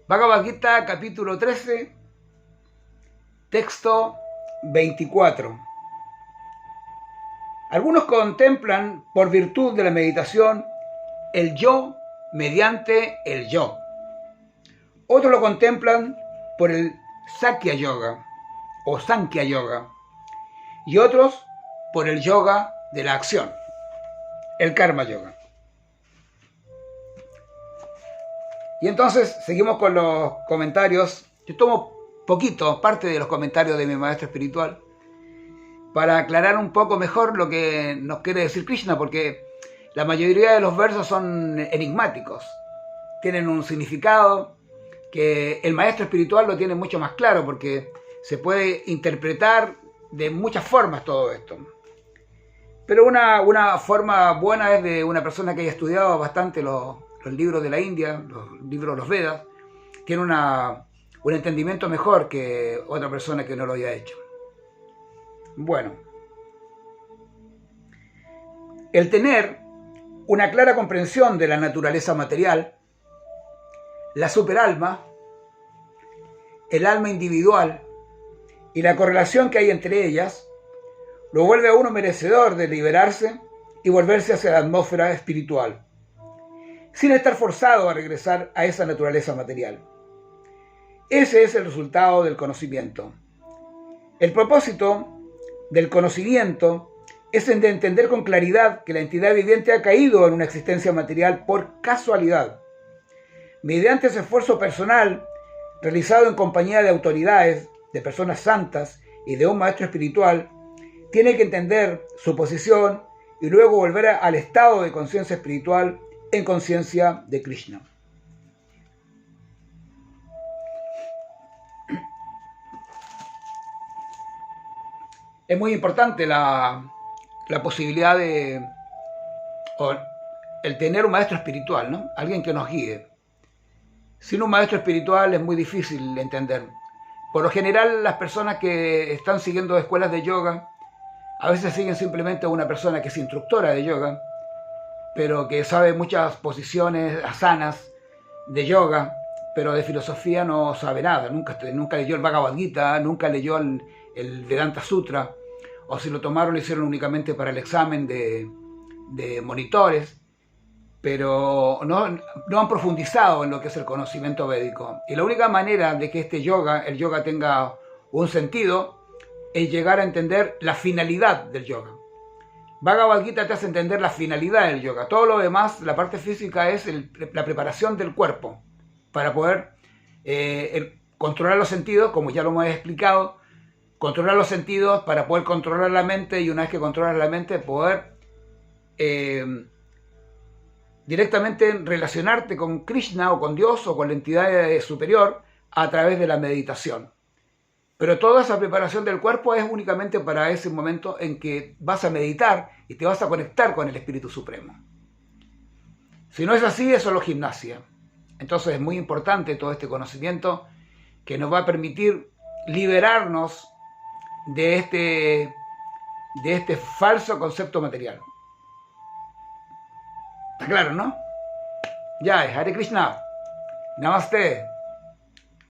Bhagavad Gita, capítulo 13, texto 24. Algunos contemplan, por virtud de la meditación, el yo mediante el yo. Otros lo contemplan por el Sakya Yoga o Sankhya Yoga. Y otros por el yoga de la acción, el Karma Yoga. Y entonces seguimos con los comentarios. Yo tomo parte de los comentarios de mi maestro espiritual para aclarar un poco mejor lo que nos quiere decir Krishna, porque la mayoría de los versos son enigmáticos, tienen un significado que el maestro espiritual lo tiene mucho más claro, porque se puede interpretar de muchas formas todo esto. Pero una forma buena es de una persona que haya estudiado bastante los libros de la India, los libros de los Vedas, tiene un entendimiento mejor que otra persona que no lo haya hecho. Bueno, el tener una clara comprensión de la naturaleza material, la superalma, el alma individual y la correlación que hay entre ellas, lo vuelve a uno merecedor de liberarse y volverse hacia la atmósfera espiritual, sin estar forzado a regresar a esa naturaleza material. Ese es el resultado del conocimiento. El propósito del conocimiento es el de entender con claridad que la entidad viviente ha caído en una existencia material por casualidad. Mediante ese esfuerzo personal, realizado en compañía de autoridades, de personas santas y de un maestro espiritual, tiene que entender su posición y luego volver al estado de conciencia espiritual en conciencia de Krishna. Es muy importante la posibilidad o el tener un maestro espiritual, ¿no? Alguien que nos guíe. Sin un maestro espiritual es muy difícil entender. Por lo general, las personas que están siguiendo escuelas de yoga a veces siguen simplemente a una persona que es instructora de yoga, pero que sabe muchas posiciones asanas de yoga, pero de filosofía no sabe nada. Nunca leyó el Bhagavad Gita, nunca leyó el Vedanta Sutra, o si lo tomaron lo hicieron únicamente para el examen de monitores, pero no han profundizado en lo que es el conocimiento védico. Y la única manera de que el yoga tenga un sentido, es llegar a entender la finalidad del yoga. Bhagavad Gita te hace entender la finalidad del yoga. Todo lo demás, la parte física, es la preparación del cuerpo para poder controlar los sentidos, como ya lo hemos explicado, controlar los sentidos para poder controlar la mente, y una vez que controlas la mente, poder directamente relacionarte con Krishna o con Dios o con la entidad superior a través de la meditación. Pero toda esa preparación del cuerpo es únicamente para ese momento en que vas a meditar y te vas a conectar con el Espíritu Supremo. Si no es así, es solo gimnasia. Entonces es muy importante todo este conocimiento que nos va a permitir liberarnos de este falso concepto material. ¿Está claro, no? Ya, Hare Krishna. Namaste.